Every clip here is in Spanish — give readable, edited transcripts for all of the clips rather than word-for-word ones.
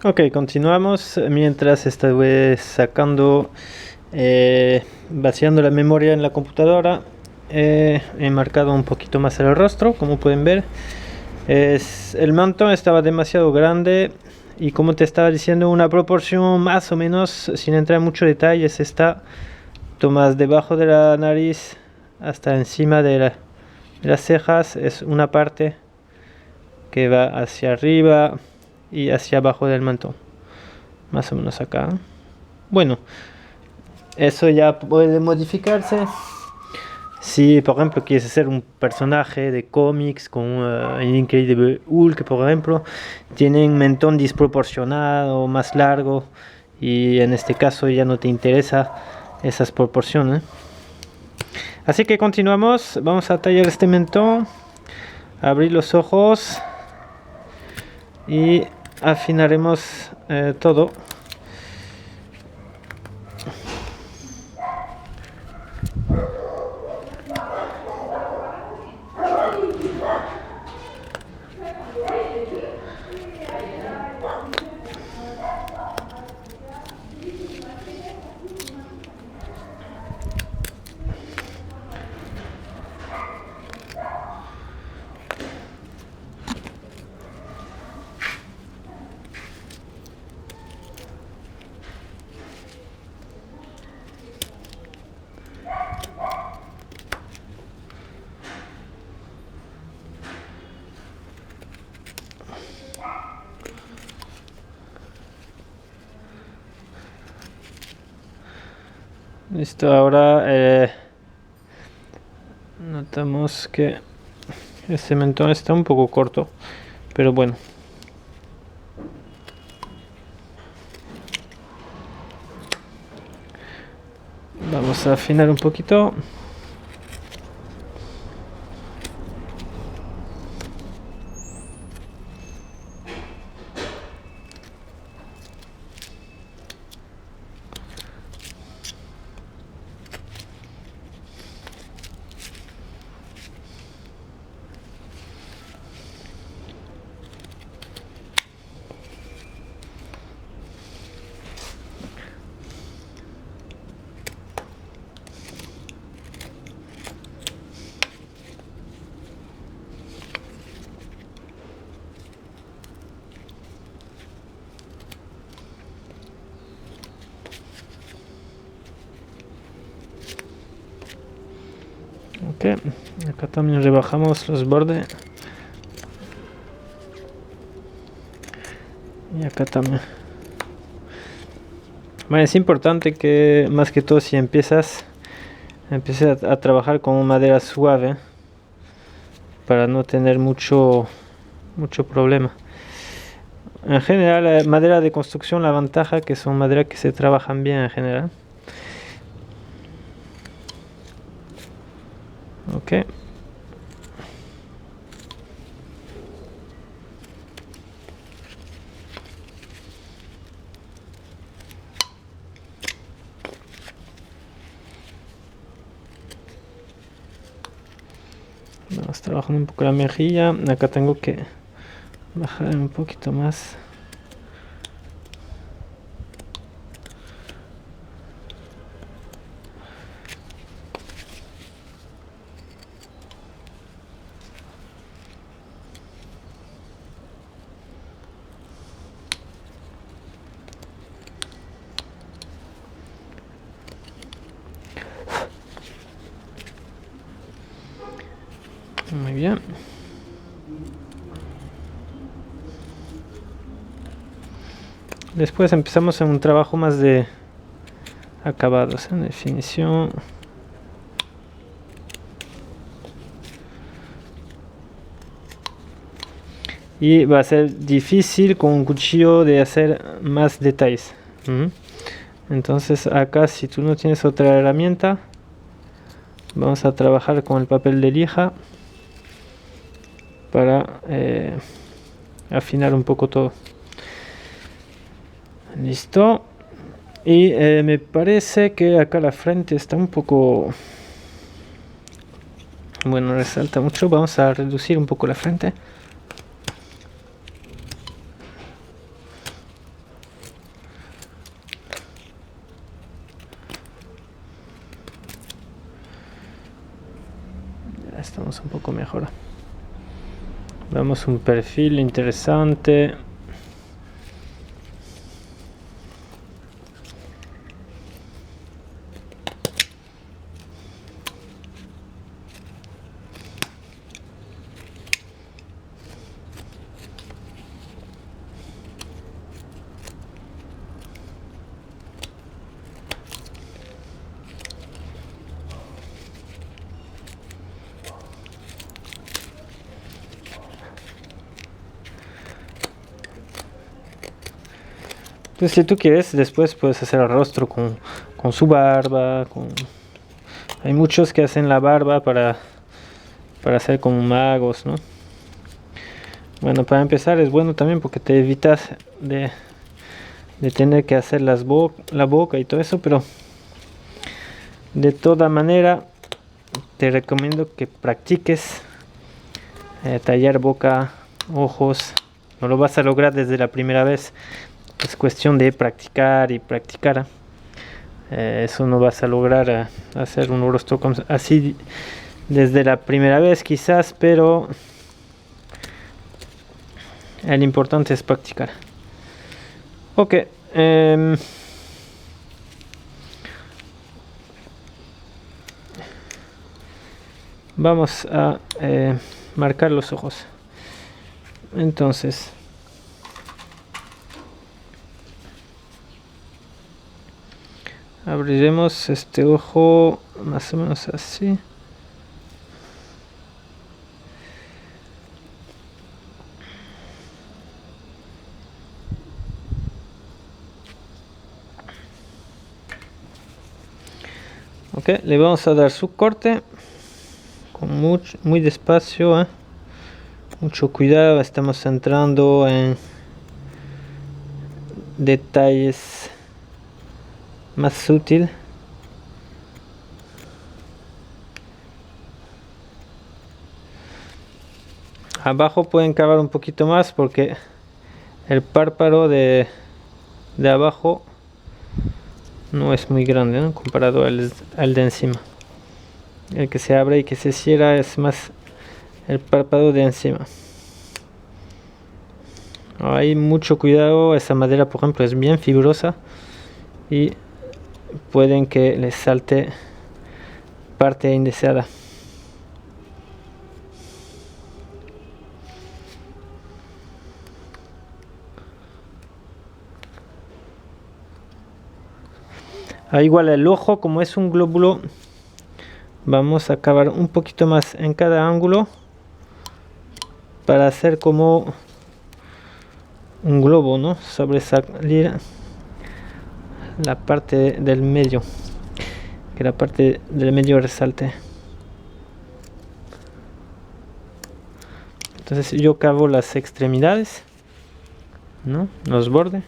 Ok, continuamos mientras estuve vaciando la memoria en la computadora. He marcado un poquito más el rostro, como pueden ver. El manto estaba demasiado grande y, como te estaba diciendo, una proporción más o menos, sin entrar en mucho detalle, está tomas debajo de la nariz hasta encima de las cejas. Es una parte que va hacia arriba y hacia abajo del manto, más o menos acá. Bueno, eso ya puede modificarse. Si, por ejemplo, quieres hacer un personaje de cómics con el Increíble Hulk, por ejemplo, tiene un mentón desproporcionado, más largo, y en este caso ya no te interesa esas proporciones. Así que continuamos. Vamos a tallar este mentón, abrir los ojos y afinaremos todo. Listo, ahora notamos que este mentón está un poco corto, pero bueno. Vamos a afinar un poquito. Ok, acá también rebajamos los bordes. Y acá también. Bueno, es importante que, más que todo, si empieces a trabajar con madera suave, para no tener mucho problema. En general, madera de construcción, la ventaja que son maderas que se trabajan bien en general. Ok. Vamos trabajando un poco la mejilla. Acá tengo que bajar un poquito más. Muy bien. Después empezamos en un trabajo más de acabados, en definición. Y va a ser difícil con un cuchillo de hacer más detalles. Entonces acá, si tú no tienes otra herramienta, vamos a trabajar con el papel de lija para afinar un poco todo. Listo. Y me parece que acá la frente está un poco, bueno, resalta mucho. Vamos a reducir un poco la frente. estamos un poco mejor. Vemos un perfil interesante. Entonces, si tú quieres, después puedes hacer el rostro con su barba. Hay muchos que hacen la barba para hacer como magos, ¿no? Bueno, para empezar es bueno también porque te evitas de tener que hacer la boca y todo eso, pero de toda manera te recomiendo que practiques tallar boca, ojos. No lo vas a lograr desde la primera vez. Es cuestión de practicar y practicar. Eso no vas a lograr hacer un rostro así desde la primera vez quizás, pero lo importante es practicar. Ok. Vamos a marcar los ojos. Entonces, abriremos este ojo más o menos así. Ok, le vamos a dar su corte con muy despacio, mucho cuidado. Estamos entrando en detalles más sutil. Abajo pueden cavar un poquito más porque el párpado de abajo no es muy grande, ¿no? Comparado al de encima. El que se abre y que se cierra es más el párpado de encima. Hay mucho cuidado. Esa madera, por ejemplo, es bien fibrosa y pueden que les salte parte indeseada. Igual el ojo, como es un glóbulo, vamos a acabar un poquito más en cada ángulo para hacer como un globo, ¿no? Sobresalir la parte del medio, que la parte del medio resalte. Entonces yo cavo las extremidades, ¿no? Los bordes,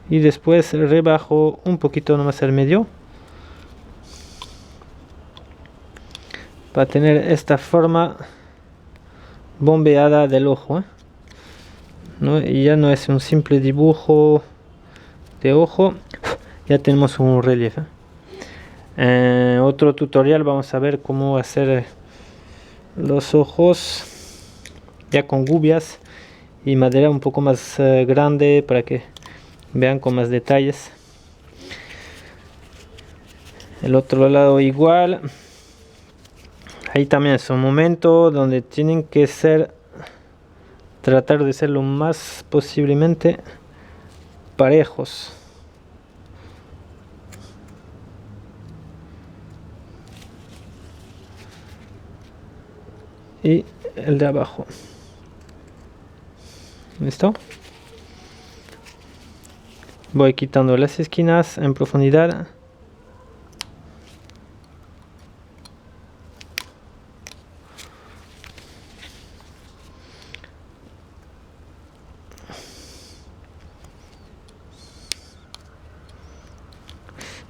y después rebajo un poquito nomás el medio para tener esta forma bombeada del ojo, ¿no? Y ya no es un simple dibujo de ojo, ya tenemos un relieve. Otro tutorial vamos a ver cómo hacer los ojos ya con gubias y madera un poco más grande para que vean con más detalles. El otro lado igual. Ahí también es un momento donde tienen que tratar de ser lo más posiblemente parejos. Y el de abajo. ¿Listo? Voy quitando las esquinas en profundidad.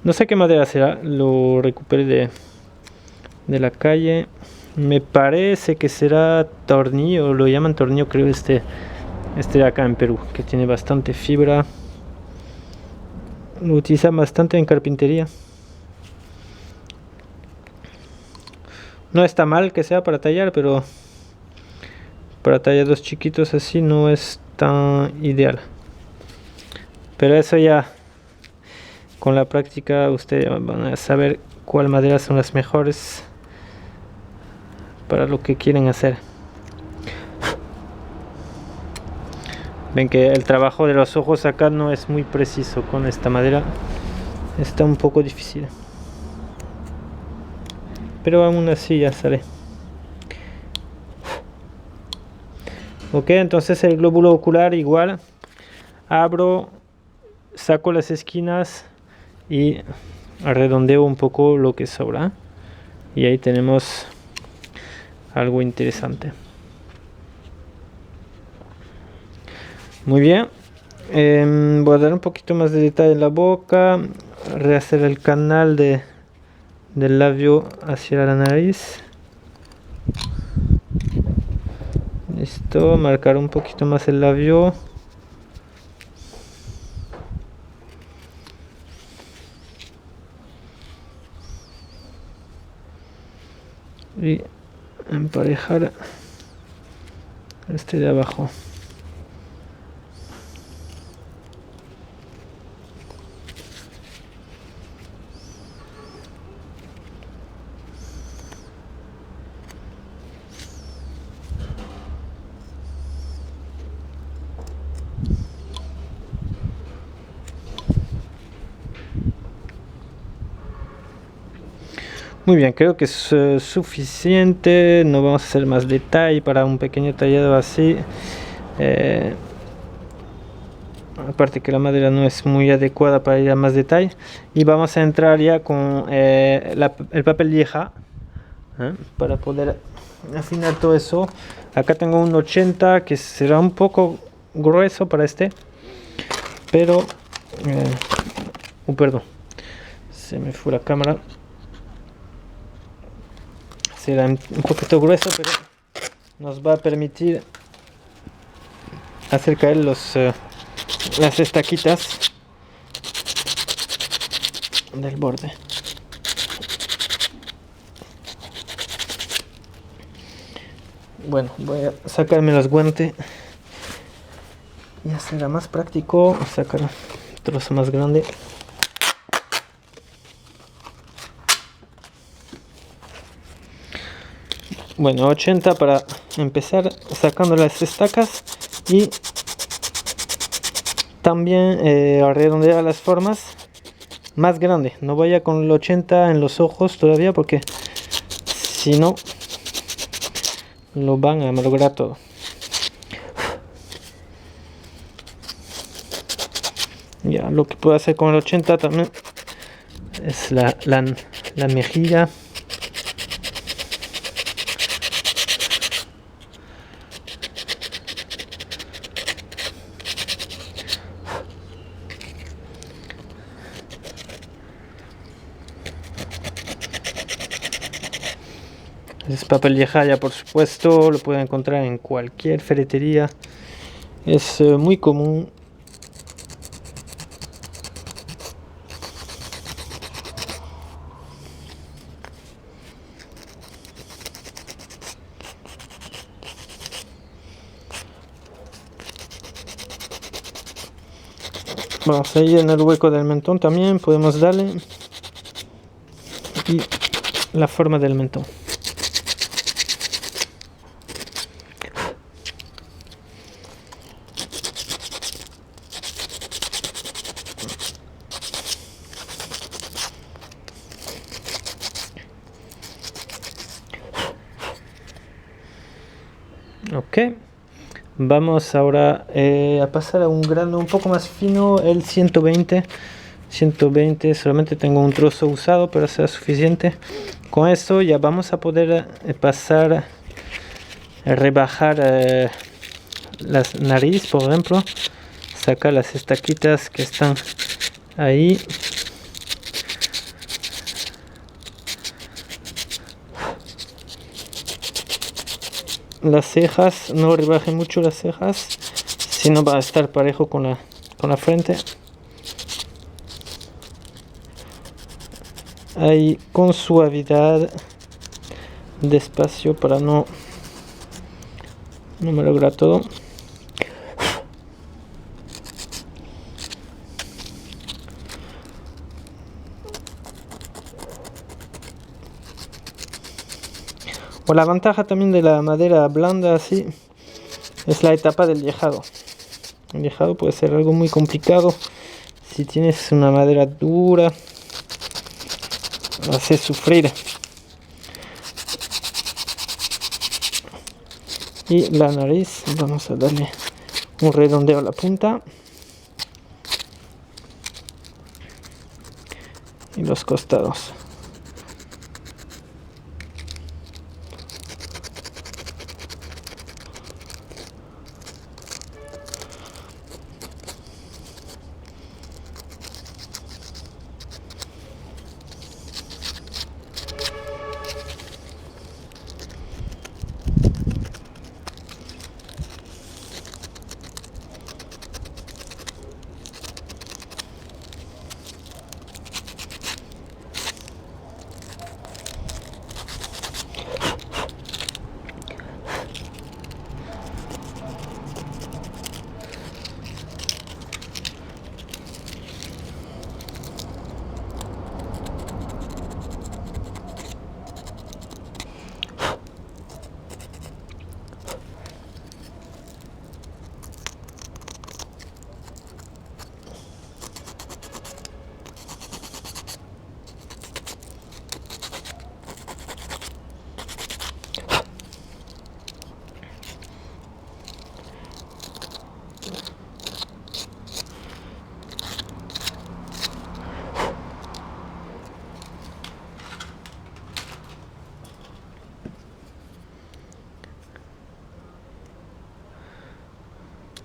No sé qué madera será, lo recuperé de la calle. Me parece que será tornillo, lo llaman tornillo, creo, este de acá en Perú, que tiene bastante fibra. Lo utilizan bastante en carpintería. No está mal que sea para tallar, pero para tallados chiquitos así no es tan ideal. Pero eso ya con la práctica ustedes van a saber cuál madera son las mejores para lo que quieren hacer. Ven que el trabajo de los ojos acá no es muy preciso con esta madera. Está un poco difícil. Pero aún así ya sale. Ok, entonces el glóbulo ocular igual. Abro, saco las esquinas y redondeo un poco lo que sobra. Y ahí tenemos algo interesante. Muy bien. Voy a dar un poquito más de detalle en la boca. Rehacer el canal del labio hacia la nariz. Listo, marcar un poquito más el labio. Y emparejar este de abajo. Muy bien, creo que es suficiente. No vamos a hacer más detalle para un pequeño tallado así. Aparte que la madera no es muy adecuada para ir a más detalle. Y vamos a entrar ya con el papel lija para poder afinar todo eso. Acá tengo un 80 que será un poco grueso para este, pero perdón, se me fue la cámara. Será un poquito grueso, pero nos va a permitir hacer caer las estaquitas del borde. Bueno, voy a sacarme los guantes. Ya será más práctico sacar un trozo más grande. Bueno, 80 para empezar sacando las estacas y también redondear las formas más grande. No vaya con el 80 en los ojos todavía porque si no lo van a malograr todo. Ya, lo que puedo hacer con el 80 también es la mejilla. Es papel de jaya, por supuesto, lo pueden encontrar en cualquier ferretería. Es muy común. Vamos a ir en el hueco del mentón también, podemos darle. Y la forma del mentón. Ok, vamos ahora a pasar a un grano un poco más fino, el 120. Solamente tengo un trozo usado, pero será suficiente. Con esto ya vamos a poder pasar a rebajar la nariz, por ejemplo. Sacar las estaquitas que están ahí. Las cejas, no rebaje mucho las cejas, si no va a estar parejo con la frente. Ahí con suavidad despacio para no me logra todo. O la ventaja también de la madera blanda así es la etapa del liejado. El liejado puede ser algo muy complicado. Si tienes una madera dura, hace sufrir. Y la nariz, vamos a darle un redondeo a la punta. Y los costados.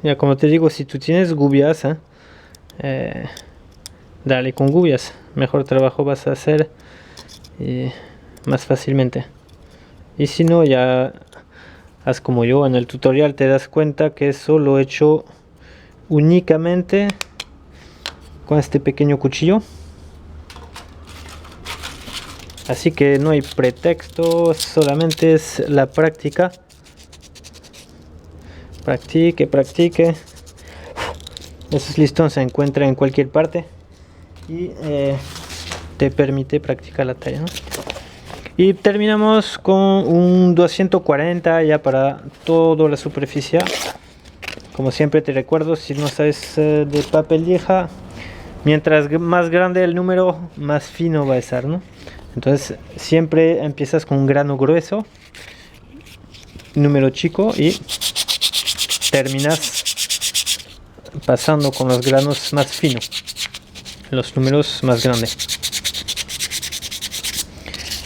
Ya, como te digo, si tú tienes gubias, dale con gubias. Mejor trabajo vas a hacer más fácilmente. Y si no, ya haz como yo. En el tutorial te das cuenta que eso lo he hecho únicamente con este pequeño cuchillo. Así que no hay pretexto, solamente es la práctica. Practique, practique. Esos listones se encuentran en cualquier parte y te permite practicar la talla, ¿no? Y terminamos con un 240 ya para toda la superficie. Como siempre te recuerdo, si no sabes de papel lija, mientras más grande el número, más fino va a estar, ¿no? Entonces siempre empiezas con un grano grueso, número chico, y terminas pasando con los granos más finos, los números más grandes.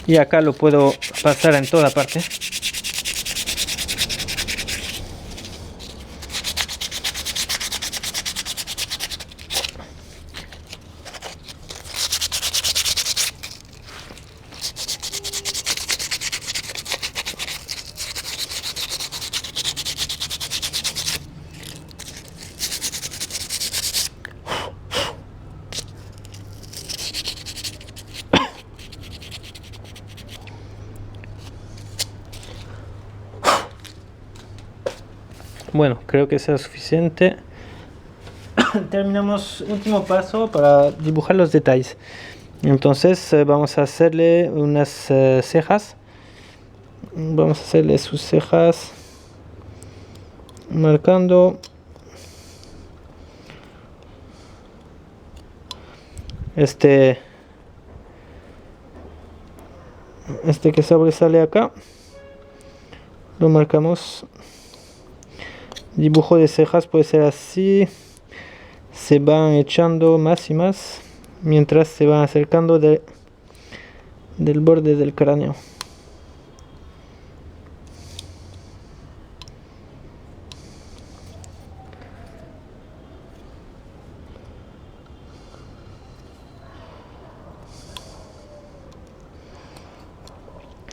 Y acá lo puedo pasar en toda parte. Bueno, creo que sea suficiente. Terminamos, último paso para dibujar los detalles. Entonces vamos a hacerle unas cejas. Vamos a hacerle sus cejas marcando este que sobresale acá. Lo marcamos. Dibujo de cejas puede ser así, se van echando más y más mientras se van acercando del borde del cráneo.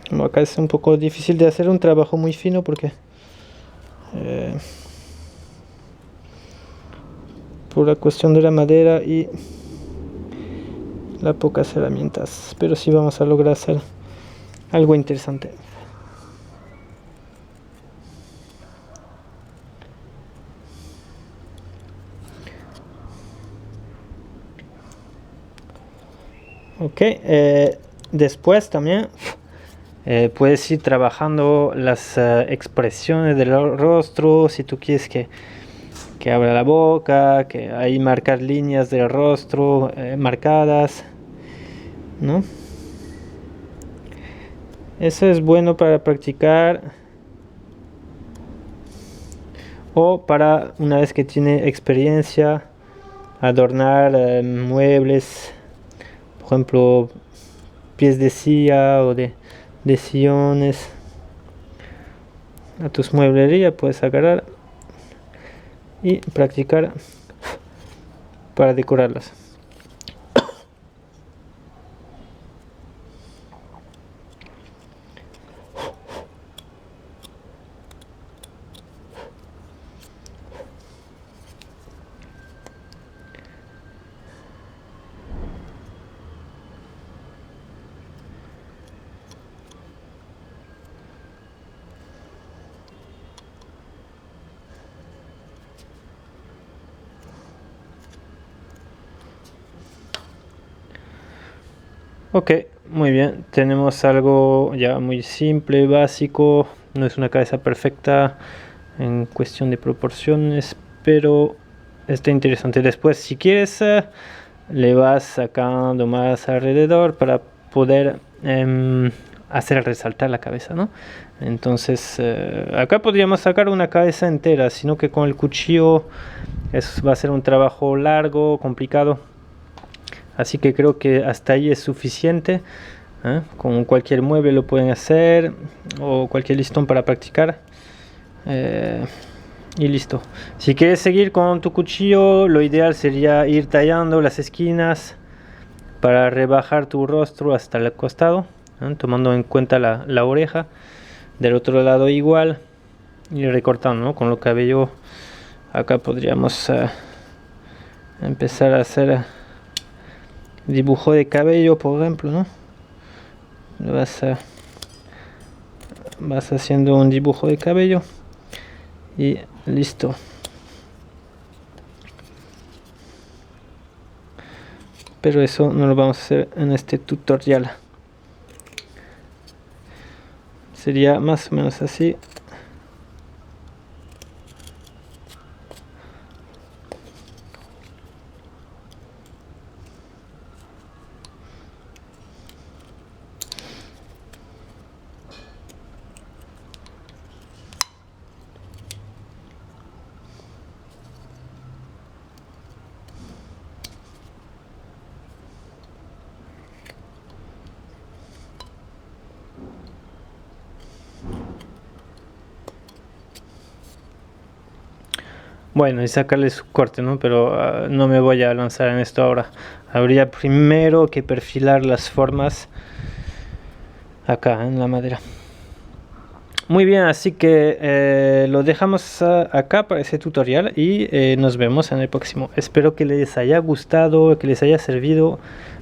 Bueno, acá es un poco difícil de hacer un trabajo muy fino porque por la cuestión de la madera y las pocas herramientas, pero sí vamos a lograr hacer algo interesante. Ok, después también puedes ir trabajando las expresiones del rostro. Si tú quieres que abra la boca, que ahí marcar líneas del rostro marcadas, ¿no? Eso es bueno para practicar o para una vez que tiene experiencia adornar muebles, por ejemplo pies de silla o de sillones. A tus mueblerías puedes agarrar y practicar para decorarlas. Ok, muy bien, tenemos algo ya muy simple, básico, no es una cabeza perfecta en cuestión de proporciones, pero está interesante. Después, si quieres, le vas sacando más alrededor para poder hacer resaltar la cabeza, ¿no? Entonces, acá podríamos sacar una cabeza entera, sino que con el cuchillo eso va a ser un trabajo largo, complicado. Así que creo que hasta ahí es suficiente. Con cualquier mueble lo pueden hacer o cualquier listón para practicar. Y listo. Si quieres seguir con tu cuchillo, lo ideal sería ir tallando las esquinas para rebajar tu rostro hasta el costado, tomando en cuenta la oreja. Del otro lado igual, y recortando, ¿no? Con lo cabello. Acá podríamos empezar a hacer dibujo de cabello, por ejemplo, ¿no? Vas haciendo un dibujo de cabello y listo. Pero eso no lo vamos a hacer en este tutorial. Sería más o menos así. Bueno, y sacarle su corte, ¿no? Pero no me voy a lanzar en esto ahora. Habría primero que perfilar las formas acá en la madera. Muy bien, así que lo dejamos acá para ese tutorial y nos vemos en el próximo. Espero que les haya gustado, que les haya servido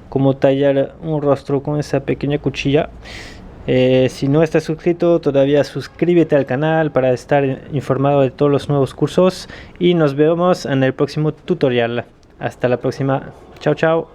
cómo tallar un rostro con esa pequeña cuchilla. Si no estás suscrito todavía, suscríbete al canal para estar informado de todos los nuevos cursos y nos vemos en el próximo tutorial. Hasta la próxima. Chao, chao.